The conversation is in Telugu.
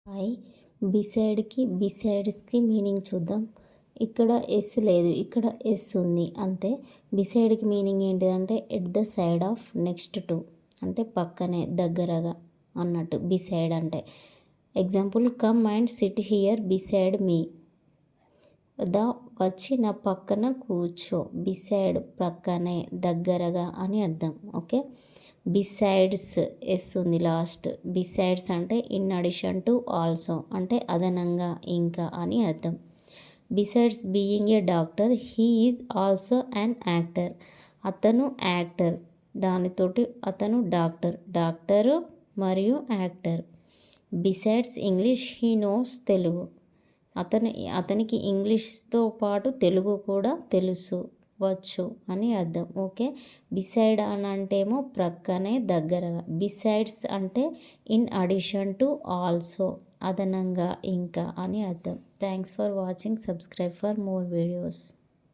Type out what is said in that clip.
హాయ్. బిసైడ్స్కి మీనింగ్ చూద్దాం. ఇక్కడ ఎస్ లేదు, ఇక్కడ ఎస్ ఉంది అంతే. బిసైడ్కి మీనింగ్ ఏంటిదంటే at the side of, next to, అంటే పక్కనే, దగ్గరగా అన్నట్టు బిసైడ్ అంటే. Example, come and SIT here beside me. వచ్చి నా పక్కన కూర్చో. బిసైడ్ ప్రక్కనే, దగ్గరగా అని అర్థం. ఓకే. బిసైడ్స్ ఎస్ ఉంది లాస్ట్. బిసైడ్స్ అంటే ఇన్ అడిషన్ టు, ఆల్సో అంటే అదనంగా, ఇంకా అని అర్థం. Besides being a doctor he is also an actor. అతను యాక్టర్, దానితోటి అతను డాక్టరు మరియు actor. Besides English he knows Telugu. అతనికి ఇంగ్లీష్తో పాటు తెలుగు కూడా వచ్చు అని అర్థం. ఓకే. బిసైడ్ అని అంటేమో ప్రక్కనే, దగ్గరగా. బిసైడ్స్ అంటే ఇన్ అడిషన్ టు, ఆల్సో అదనంగా, ఇంకా అని అర్థం. Thanks for watching. Subscribe for more videos.